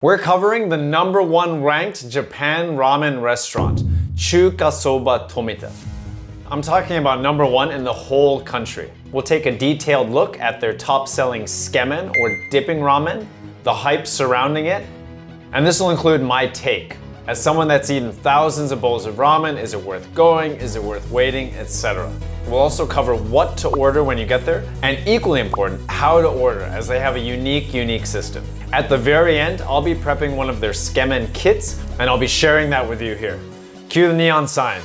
We're covering the #1 ranked Japan ramen restaurant, Chuka Soba Tomita. I'm talking about #1 in the whole country. We'll take a detailed look at their top-selling Tsukemen or dipping ramen, the hype surrounding it, and this will include my take. As someone that's eaten thousands of bowls of ramen, is it worth going, is it worth waiting, etc. We'll also cover what to order when you get there, and equally important, how to order, as they have a unique system. At the very end, I'll be prepping one of their Tsukemen kits, and I'll be sharing that with you here. Cue the neon sign.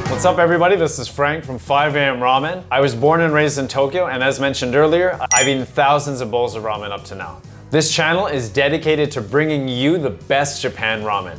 What's up everybody, this is Frank from 5 AM Ramen. I was born and raised in Tokyo, and as mentioned earlier, I've eaten thousands of bowls of ramen up to now. This channel is dedicated to bringing you the best Japan ramen.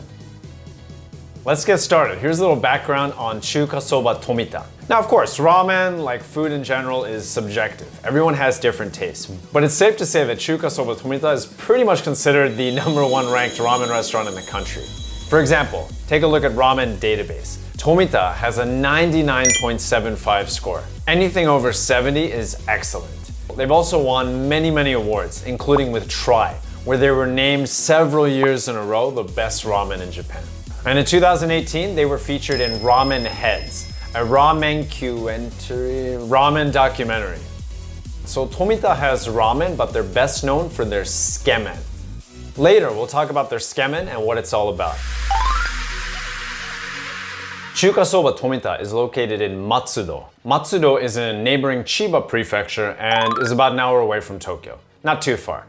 Let's get started. Here's a little background on Chuka Soba Tomita. Now of course, ramen, like food in general, is subjective. Everyone has different tastes. But it's safe to say that Chuka Soba Tomita is pretty much considered the #1 ranked ramen restaurant in the country. For example, take a look at Ramen Database. Tomita has a 99.75 score. Anything over 70 is excellent. They've also won many awards, including with Try, where they were named several years in a row the best ramen in Japan. And in 2018, they were featured in Ramen Heads, a ramen documentary. So Tomita has ramen, but they're best known for their Tsukemen. Later, we'll talk about their Tsukemen and what it's all about. Chuka Soba Tomita is located in Matsudo. Matsudo is in neighboring Chiba prefecture and is about an hour away from Tokyo. Not too far.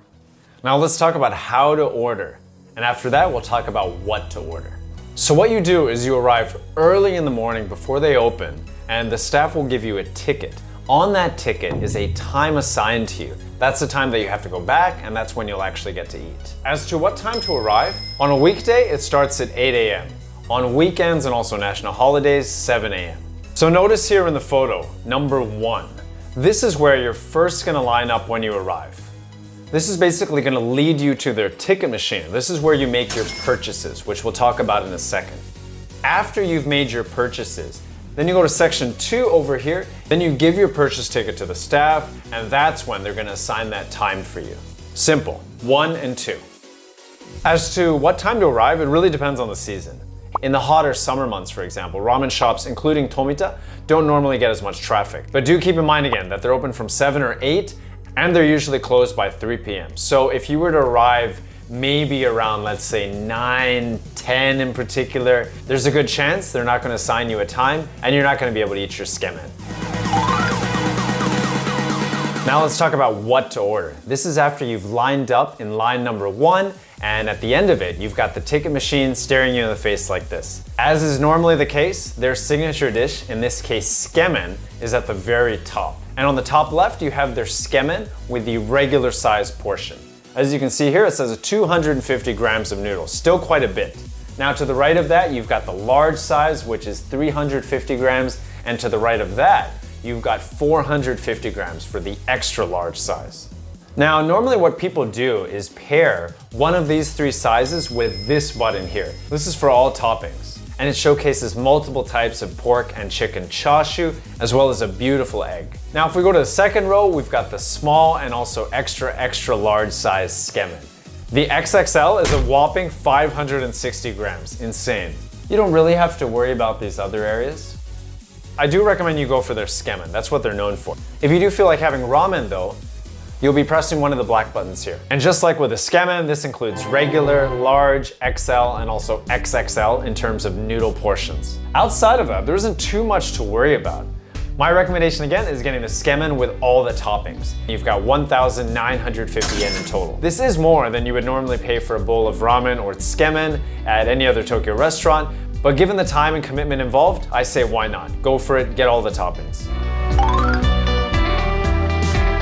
Now let's talk about how to order. And after that, we'll talk about what to order. So what you do is you arrive early in the morning before they open, and the staff will give you a ticket. On that ticket is a time assigned to you. That's the time that you have to go back, and that's when you'll actually get to eat. As to what time to arrive, on a weekday, it starts at 8 AM. On weekends and also national holidays, 7 AM. So notice here in the photo, #1. This is where you're first gonna line up when you arrive. This is basically gonna lead you to their ticket machine. This is where you make your purchases, which we'll talk about in a second. After you've made your purchases, then you go to section 2 over here, then you give your purchase ticket to the staff, and that's when they're gonna assign that time for you. Simple, 1 and 2. As to what time to arrive, it really depends on the season. In the hotter summer months, for example, ramen shops, including Tomita, don't normally get as much traffic. But do keep in mind again that they're open from 7 or 8, and they're usually closed by 3 PM. So if you were to arrive maybe around, let's say 9, 10 in particular, there's a good chance they're not gonna assign you a time, and you're not gonna be able to eat your Tsukemen. Now let's talk about what to order. This is after you've lined up in line #1, and at the end of it, you've got the ticket machine staring you in the face like this. As is normally the case, their signature dish, in this case Tsukemen, is at the very top. And on the top left, you have their Tsukemen with the regular size portion. As you can see here, it says 250 grams of noodles, still quite a bit. Now to the right of that, you've got the large size, which is 350 grams, and to the right of that, you've got 450 grams for the extra large size. Now, normally what people do is pair one of these 3 sizes with this button here. This is for all toppings, and it showcases multiple types of pork and chicken chashu, as well as a beautiful egg. Now, if we go to the second row, we've got the small and also extra large size Tsukemen. The XXL is a whopping 560 grams, insane. You don't really have to worry about these other areas. I do recommend you go for their Tsukemen, that's what they're known for. If you do feel like having ramen though, you'll be pressing one of the black buttons here. And just like with the Tsukemen, this includes regular, large, XL, and also XXL in terms of noodle portions. Outside of that, there isn't too much to worry about. My recommendation again is getting the Tsukemen with all the toppings. You've got 1,950 yen in total. This is more than you would normally pay for a bowl of ramen or Tsukemen at any other Tokyo restaurant, but given the time and commitment involved, I say why not? Go for it, get all the toppings.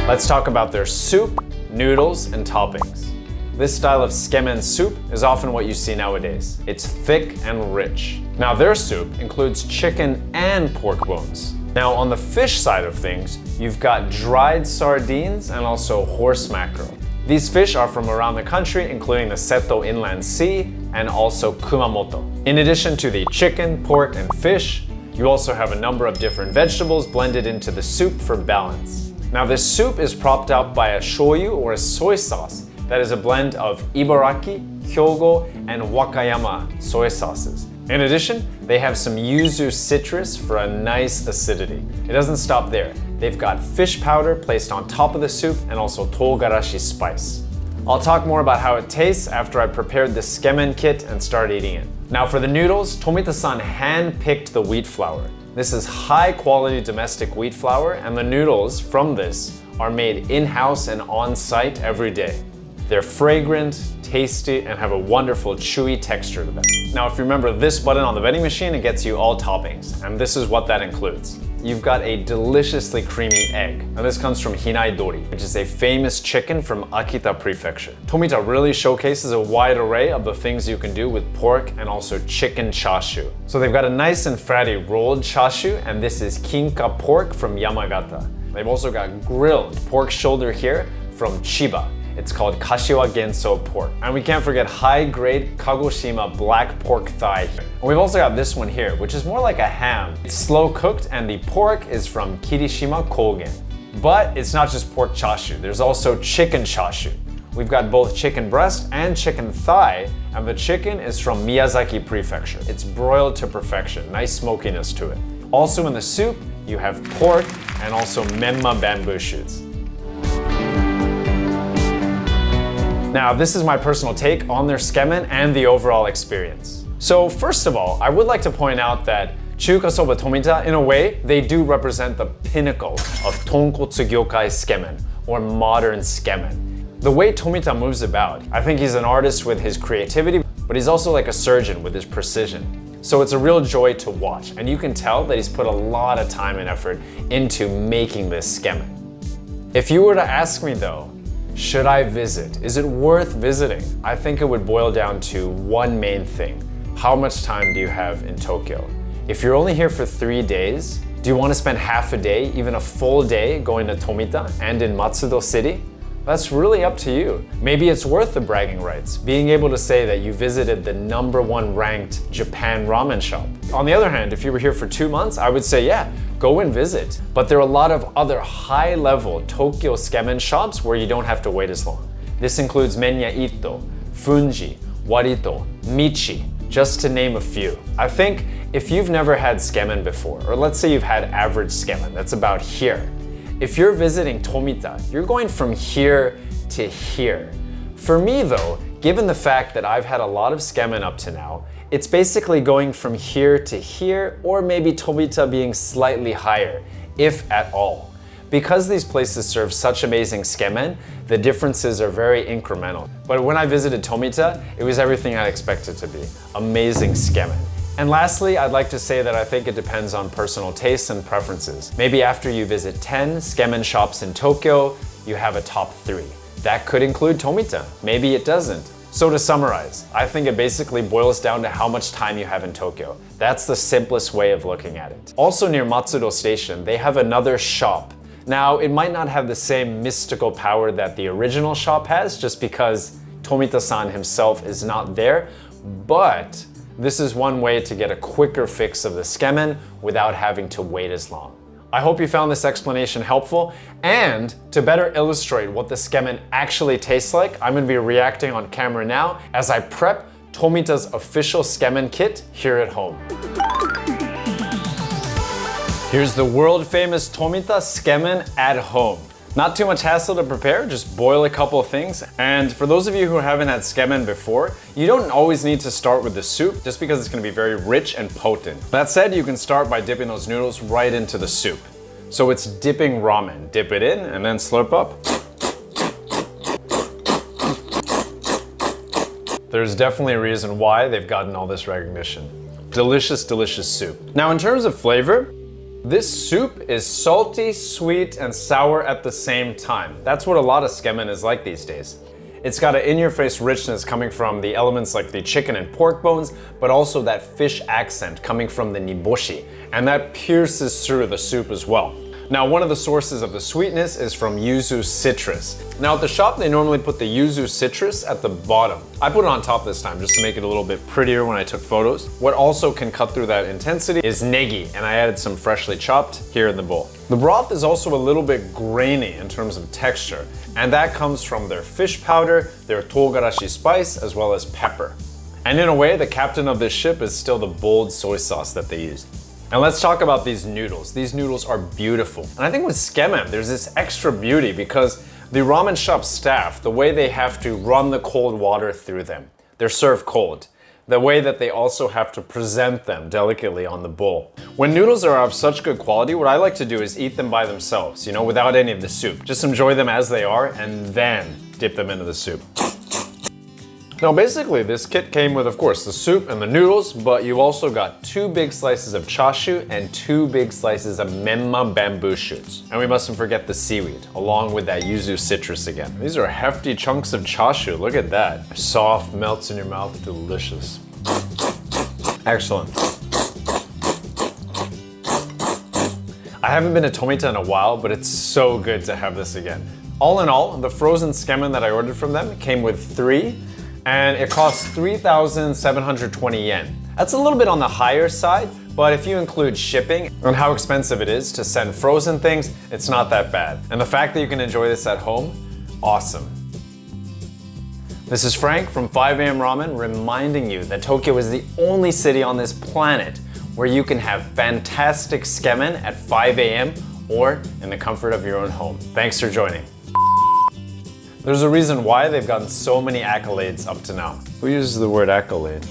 Let's talk about their soup, noodles, and toppings. This style of Tsukemen soup is often what you see nowadays. It's thick and rich. Now their soup includes chicken and pork bones. Now on the fish side of things, you've got dried sardines and also horse mackerel. These fish are from around the country, including the Seto Inland Sea and also Kumamoto. In addition to the chicken, pork, and fish, you also have a number of different vegetables blended into the soup for balance. Now this soup is propped up by a shoyu or a soy sauce that is a blend of Ibaraki, Hyogo, and Wakayama soy sauces. In addition, they have some yuzu citrus for a nice acidity. It doesn't stop there. They've got fish powder placed on top of the soup and also togarashi spice. I'll talk more about how it tastes after I prepared the Tsukemen kit and start eating it. Now for the noodles, Tomita-san hand-picked the wheat flour. This is high-quality domestic wheat flour, and the noodles from this are made in-house and on-site every day. They're fragrant, tasty, and have a wonderful chewy texture to them. Now, if you remember this button on the vending machine, it gets you all toppings, and this is what that includes. You've got a deliciously creamy egg. Now this comes from Hinaidori, which is a famous chicken from Akita Prefecture. Tomita really showcases a wide array of the things you can do with pork and also chicken chashu. So they've got a nice and fatty rolled chashu, and this is kinka pork from Yamagata. They've also got grilled pork shoulder here from Chiba. It's called Kashiwa Genso pork. And we can't forget high-grade Kagoshima black pork thigh here. And we've also got this one here, which is more like a ham. It's slow cooked, and the pork is from Kirishima Kogen. But it's not just pork chashu, there's also chicken chashu. We've got both chicken breast and chicken thigh, and the chicken is from Miyazaki Prefecture. It's broiled to perfection, nice smokiness to it. Also in the soup, you have pork and also menma bamboo shoots. Now, this is my personal take on their Tsukemen and the overall experience. So first of all, I would like to point out that Chuka Soba Tomita, in a way, they do represent the pinnacle of Tonkotsu Gyokai Tsukemen, or modern Tsukemen. The way Tomita moves about, I think he's an artist with his creativity, but he's also like a surgeon with his precision. So it's a real joy to watch, and you can tell that he's put a lot of time and effort into making this Tsukemen. If you were to ask me though, should I visit? Is it worth visiting? I think it would boil down to one main thing. How much time do you have in Tokyo? If you're only here for 3 days, do you want to spend half a day, even a full day, going to Tomita and in Matsudo City? That's really up to you. Maybe it's worth the bragging rights, being able to say that you visited the #1 ranked Japan ramen shop. On the other hand, if you were here for 2 months, I would say, yeah, go and visit. But there are a lot of other high-level Tokyo Tsukemen shops where you don't have to wait as long. This includes Menya Ito, Funji, Warito, Michi, just to name a few. I think if you've never had Tsukemen before, or let's say you've had average Tsukemen, that's about here. If you're visiting Tomita, you're going from here to here. For me though, given the fact that I've had a lot of Tsukemen up to now, it's basically going from here to here, or maybe Tomita being slightly higher, if at all. Because these places serve such amazing Tsukemen, the differences are very incremental. But when I visited Tomita, it was everything I expected to be. Amazing Tsukemen. And lastly, I'd like to say that I think it depends on personal tastes and preferences. Maybe after you visit 10 Tsukemen shops in Tokyo, you have a top 3. That could include Tomita. Maybe it doesn't. So to summarize, I think it basically boils down to how much time you have in Tokyo. That's the simplest way of looking at it. Also near Matsudo Station, they have another shop. Now, it might not have the same mystical power that the original shop has, just because Tomita-san himself is not there, but this is one way to get a quicker fix of the Tsukemen without having to wait as long. I hope you found this explanation helpful, and to better illustrate what the Tsukemen actually tastes like, I'm going to be reacting on camera now as I prep Tomita's official Tsukemen kit here at home. Here's the world famous Tomita Tsukemen at home. Not too much hassle to prepare, just boil a couple of things. And for those of you who haven't had Tsukemen before, you don't always need to start with the soup just because it's going to be very rich and potent. That said, you can start by dipping those noodles right into the soup. So it's dipping ramen. Dip it in and then slurp up. There's definitely a reason why they've gotten all this recognition. Delicious, delicious soup. Now in terms of flavor, this soup is salty, sweet, and sour at the same time. That's what a lot of Tsukemen is like these days. It's got an in-your-face richness coming from the elements like the chicken and pork bones, but also that fish accent coming from the niboshi, and that pierces through the soup as well. Now, one of the sources of the sweetness is from yuzu citrus. Now, at the shop, they normally put the yuzu citrus at the bottom. I put it on top this time just to make it a little bit prettier when I took photos. What also can cut through that intensity is negi, and I added some freshly chopped here in the bowl. The broth is also a little bit grainy in terms of texture, and that comes from their fish powder, their togarashi spice, as well as pepper. And in a way, the captain of this ship is still the bold soy sauce that they use. And let's talk about these noodles. These noodles are beautiful. And I think with Tsukemen, there's this extra beauty because the ramen shop staff, the way they have to run the cold water through them, they're served cold. The way that they also have to present them delicately on the bowl. When noodles are of such good quality, what I like to do is eat them by themselves, without any of the soup. Just enjoy them as they are and then dip them into the soup. Now basically this kit came with, of course, the soup and the noodles, but you also got 2 big slices of chashu and 2 big slices of menma bamboo shoots. And we mustn't forget the seaweed, along with that yuzu citrus again. These are hefty chunks of chashu, look at that. Soft, melts in your mouth, delicious. Excellent. I haven't been to Tomita in a while, but it's so good to have this again. All in all, the frozen Tsukemen that I ordered from them came with 3, and it costs 3,720 yen. That's a little bit on the higher side, but if you include shipping and how expensive it is to send frozen things, it's not that bad. And the fact that you can enjoy this at home, awesome. This is Frank from 5 AM Ramen reminding you that Tokyo is the only city on this planet where you can have fantastic Tsukemen at 5 AM or in the comfort of your own home. Thanks for joining. There's a reason why they've gotten so many accolades up to now. Who uses the word accolades?